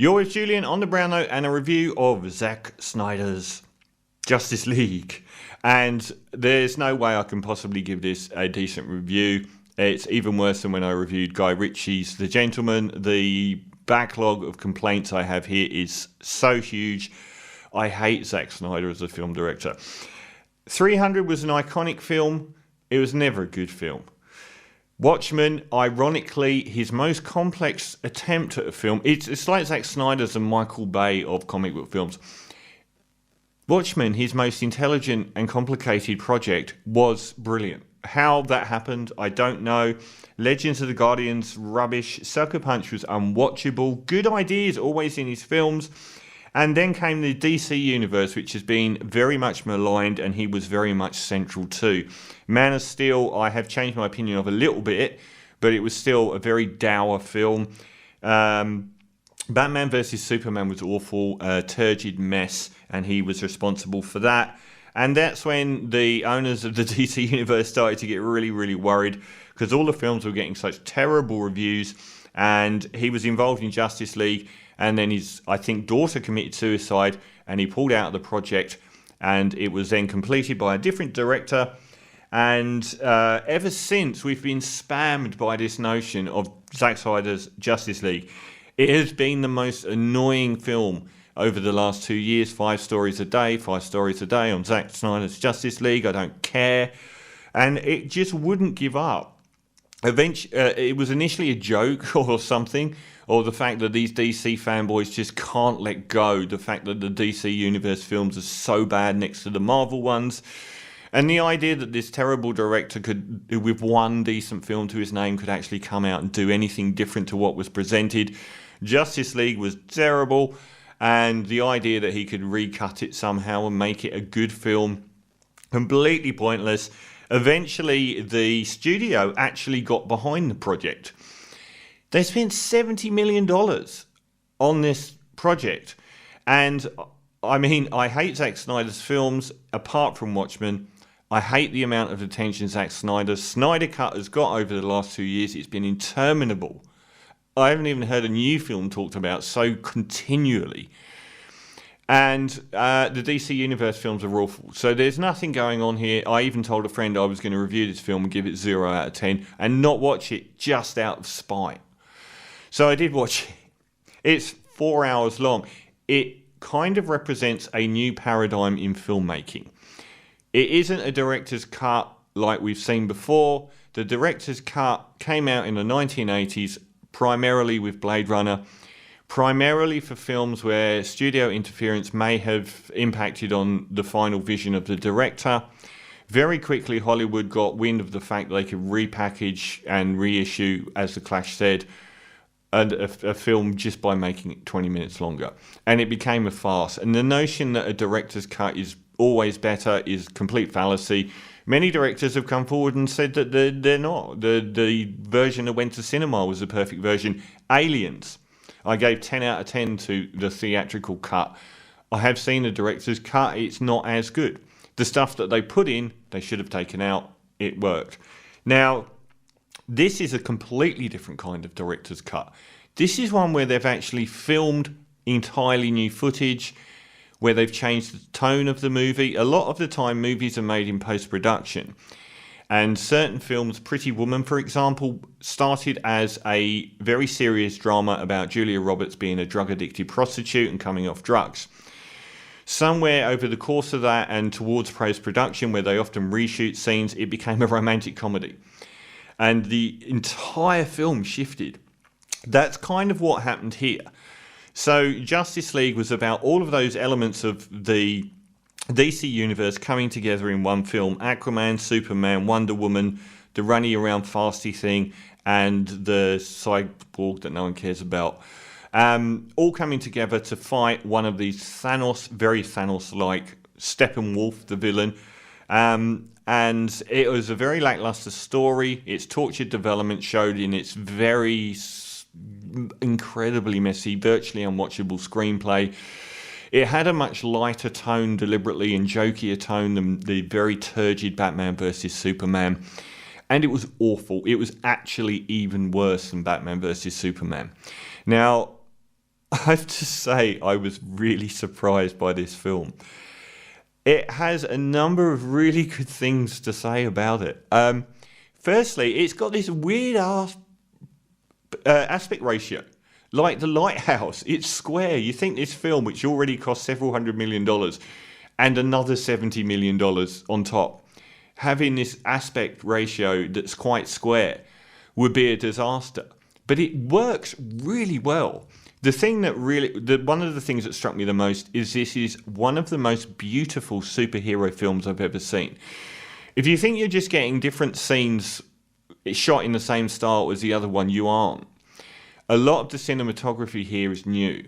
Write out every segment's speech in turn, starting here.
You're with Julian on the Brown Note and a review of Zack Snyder's Justice League. And there's no way I can possibly give this a decent review. It's even worse than when I reviewed Guy Ritchie's The Gentleman. The backlog of complaints I have here is so huge. I hate Zack Snyder as a film director. 300 was an iconic film. It was never a good film. Watchmen, ironically, his most complex attempt at a film. It's like Zack Snyder's and Michael Bay of comic book films. Watchmen, his most intelligent and complicated project, was brilliant. How that happened, I don't know. Legends of the Guardians, rubbish. Sucker Punch was unwatchable. Good ideas always in his films. And then came the DC universe, which has been very much maligned, and he was very much central to. Man of Steel, I have changed my opinion of a little bit, but it was still a very dour film. Batman vs Superman was awful, a turgid mess, and he was responsible for that. And that's when the owners of the DC universe started to get really, really worried, because all the films were getting such terrible reviews, and he was involved in Justice League. And then his, I think, daughter committed suicide, and he pulled out of the project, and it was then completed by a different director. And ever since, we've been spammed by this notion of Zack Snyder's Justice League. It has been the most annoying film over the last 2 years. 5 stories a day on Zack Snyder's Justice League. I don't care. And it just wouldn't give up. Eventually, it was initially a joke or something, or the fact that these DC fanboys just can't let go, the fact that the DC Universe films are so bad next to the Marvel ones, and the idea that this terrible director could, with one decent film to his name, could actually come out and do anything different to what was presented. Justice League was terrible, and the idea that he could recut it somehow and make it a good film, completely pointless. Eventually, the studio actually got behind the project. They spent $70 million on this project. And, I mean, I hate Zack Snyder's films, apart from Watchmen. I hate the amount of attention Zack Snyder's Snyder Cut has got over the last 2 years. It's been interminable. I haven't even heard a new film talked about so continually. And the DC Universe films are awful. So there's nothing going on here. I even told a friend I was going to review this film and give it 0 out of 10 and not watch it just out of spite. So I did watch it. It's 4 hours long. It kind of represents a new paradigm in filmmaking. It isn't a director's cut like we've seen before. The director's cut came out in the 1980s, primarily with Blade Runner, primarily for films where studio interference may have impacted on the final vision of the director. Very quickly, Hollywood got wind of the fact they could repackage and reissue, as The Clash said, a film just by making it 20 minutes longer. And it became a farce. And the notion that a director's cut is always better is complete fallacy. Many directors have come forward and said that they're not. The version that went to cinema was the perfect version. Aliens, I gave 10 out of 10 to the theatrical cut. I have seen the director's cut. It's not as good. The stuff that they put in, they should have taken out. It worked. Now, this is a completely different kind of director's cut. This is one where they've actually filmed entirely new footage, where they've changed the tone of the movie. A lot of the time, movies are made in post-production. And certain films, Pretty Woman, for example, started as a very serious drama about Julia Roberts being a drug-addicted prostitute and coming off drugs. Somewhere over the course of that and towards post-production, where they often reshoot scenes, it became a romantic comedy. And the entire film shifted. That's kind of what happened here. So Justice League was about all of those elements of the DC Universe coming together in one film. Aquaman, Superman, Wonder Woman, the running around fasty thing, and the cyborg that no one cares about. All coming together to fight one of these very Thanos-like Steppenwolf, the villain. And it was a very lackluster story. Its tortured development showed in its very incredibly messy, virtually unwatchable screenplay. It had a much lighter tone deliberately and jokier tone than the very turgid Batman vs Superman. And it was awful. It was actually even worse than Batman vs Superman. Now, I have to say, I was really surprised by this film. It has a number of really good things to say about it. Firstly, it's got this weird ass aspect ratio. Like The Lighthouse, it's square. You think this film, which already cost several $100 million and another $70 million on top, having this aspect ratio that's quite square would be a disaster. But it works really well. The thing that one of the things that struck me the most is this is one of the most beautiful superhero films I've ever seen. If you think you're just getting different scenes shot in the same style as the other one, you aren't. A lot of the cinematography here is new,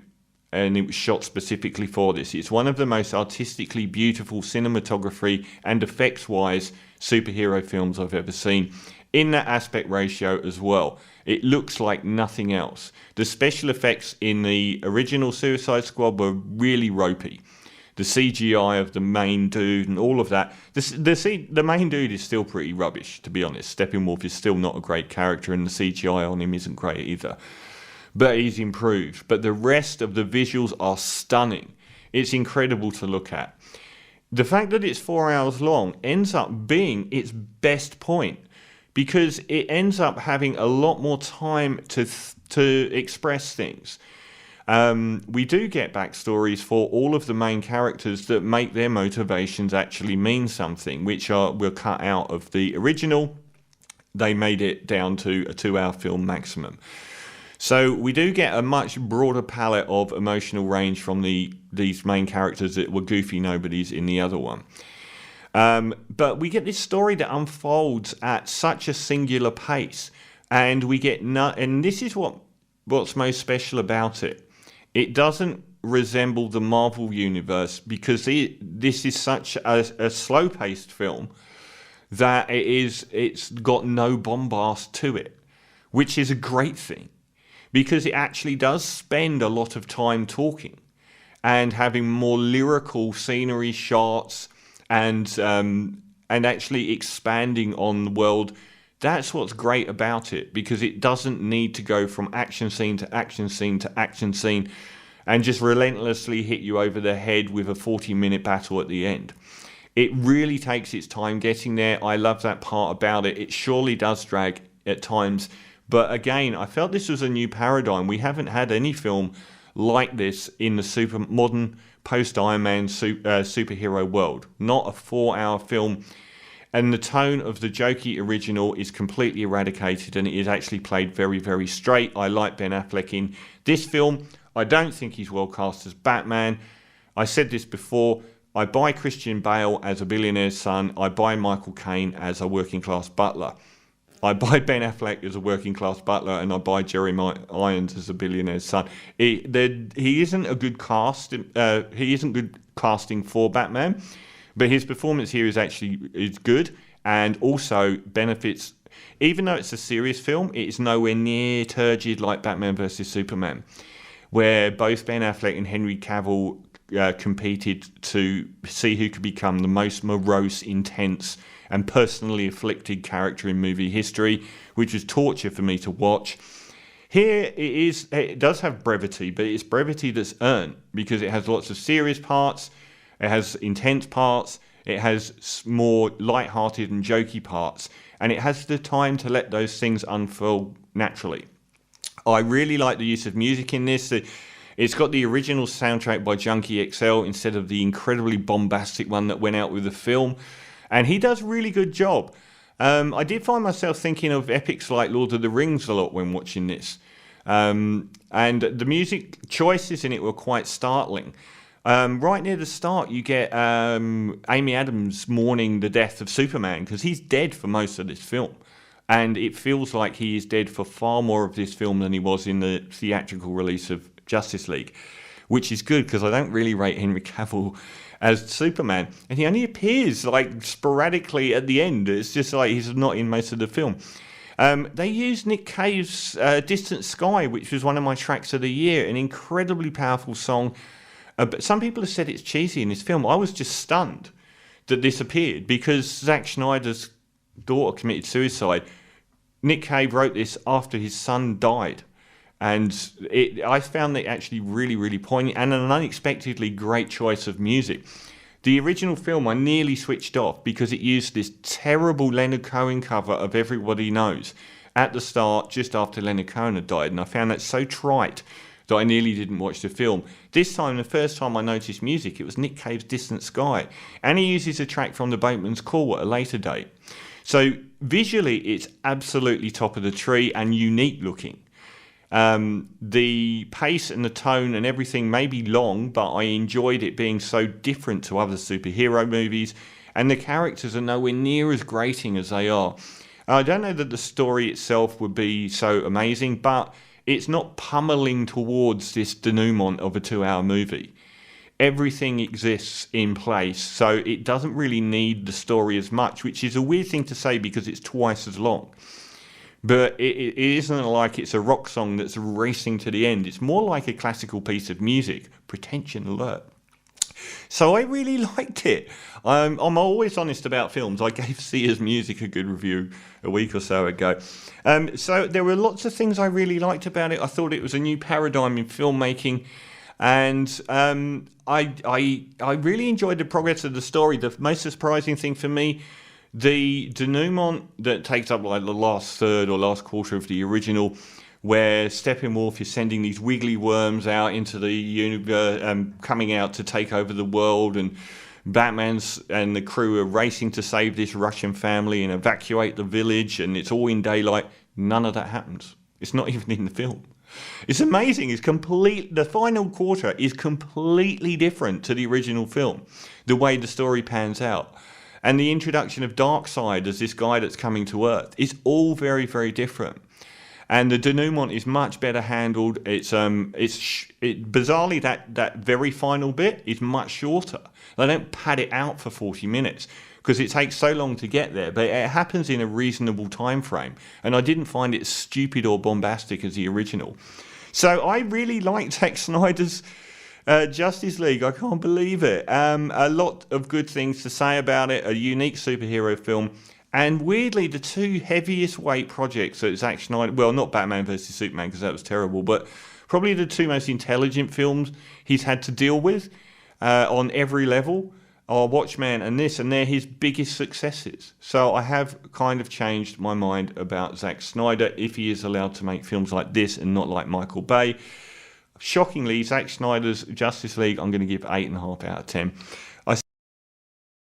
and it was shot specifically for this. It's one of the most artistically beautiful cinematography and effects-wise superhero films I've ever seen, in that aspect ratio as well. It looks like nothing else. The special effects in the original Suicide Squad were really ropey. The CGI of the main dude and all of that. The main dude is still pretty rubbish, to be honest. Steppenwolf is still not a great character, and the CGI on him isn't great either. But he's improved. But the rest of the visuals are stunning. It's incredible to look at. The fact that it's 4 hours long ends up being its best point, because it ends up having a lot more time to express things. We do get backstories for all of the main characters that make their motivations actually mean something, which were cut out of the original. They made it down to a 2-hour film maximum. So we do get a much broader palette of emotional range from these main characters that were goofy nobodies in the other one. But we get this story that unfolds at such a singular pace, and we get and this is what's most special about it. It doesn't resemble the Marvel universe, because this is such a slow-paced film that it's got no bombast to it, which is a great thing, because it actually does spend a lot of time talking and having more lyrical scenery shots and actually expanding on the world. That's what's great about it, because it doesn't need to go from action scene to action scene to action scene and just relentlessly hit you over the head with a 40-minute battle at the end. It really takes its time getting there. I love that part about it. It surely does drag at times, but again, I felt this was a new paradigm. We haven't had any film like this in the modern post-Iron Man superhero world. Not a 4-hour film. And the tone of the jokey original is completely eradicated, and it is actually played very, very straight. I like Ben Affleck in this film. I don't think he's well cast as Batman. I said this before. I buy Christian Bale as a billionaire's son. I buy Michael Caine as a working-class butler. I buy Ben Affleck as a working-class butler, and I buy Jeremy Irons as a billionaire's son. He isn't a good cast. He isn't good casting for Batman, but his performance here is good, and also benefits. Even though it's a serious film, it is nowhere near turgid like Batman vs Superman, where both Ben Affleck and Henry Cavill competed to see who could become the most morose, intense, and personally afflicted character in movie history, which was torture for me to watch. Here it does have brevity, but it's brevity that's earned, because it has lots of serious parts, it has intense parts, it has more light-hearted and jokey parts, and it has the time to let those things unfold naturally. I really like the use of music in this. It's got the original soundtrack by Junkie XL instead of the incredibly bombastic one that went out with the film. And he does a really good job. I did find myself thinking of epics like Lord of the Rings a lot when watching this. And the music choices in it were quite startling. Right near the start, you get Amy Adams mourning the death of Superman, because he's dead for most of this film. And it feels like he is dead for far more of this film than he was in the theatrical release of Justice League, which is good, because I don't really rate Henry Cavill as Superman, and he only appears like sporadically at the end. It's just like he's not in most of the film. They used Nick Cave's Distant Sky, which was one of my tracks of the year, an incredibly powerful song. But some people have said it's cheesy in this film. I was just stunned that this appeared, because Zack Snyder's daughter committed suicide. Nick Cave wrote this after his son died, And I found it actually really, really poignant and an unexpectedly great choice of music. The original film I nearly switched off because it used this terrible Leonard Cohen cover of Everybody Knows at the start, just after Leonard Cohen had died, and I found that so trite that I nearly didn't watch the film. This time, the first time I noticed music, it was Nick Cave's Distant Sky, and he uses a track from The Boatman's Call at a later date. So visually, it's absolutely top of the tree and unique looking. The pace and the tone and everything may be long, but I enjoyed it being so different to other superhero movies, and the characters are nowhere near as grating as they are. I don't know that the story itself would be so amazing, but it's not pummeling towards this denouement of a 2-hour movie. Everything exists in place, so it doesn't really need the story as much, which is a weird thing to say because it's twice as long. But it isn't like it's a rock song that's racing to the end. It's more like a classical piece of music. Pretension alert. So I really liked it. I'm always honest about films. I gave Sia's Music a good review a week or so ago. So there were lots of things I really liked about it. I thought it was a new paradigm in filmmaking. And I really enjoyed the progress of the story. The most surprising thing for me, the denouement that takes up like the last third or last quarter of the original, where Steppenwolf is sending these wiggly worms out into the universe, coming out to take over the world, and Batman's and the crew are racing to save this Russian family and evacuate the village, and it's all in daylight. None of that happens. It's not even in the film. It's amazing. The final quarter is completely different to the original film, the way the story pans out. And the introduction of Darkseid as this guy that's coming to Earth is all very, very different. And the denouement is much better handled. Bizarrely, that very final bit is much shorter. They don't pad it out for 40 minutes because it takes so long to get there, but it happens in a reasonable time frame. And I didn't find it stupid or bombastic as the original. So I really liked Zack Snyder's Justice League. I can't believe it. A lot of good things to say about it. A unique superhero film. And weirdly, the two heaviest weight projects that Zack Snyder, well, not Batman vs Superman because that was terrible, but probably the two most intelligent films he's had to deal with on every level are Watchmen and this, and they're his biggest successes. So I have kind of changed my mind about Zack Snyder if he is allowed to make films like this and not like Michael Bay. Shockingly, Zack Snyder's Justice League, I'm going to give 8.5 out of 10.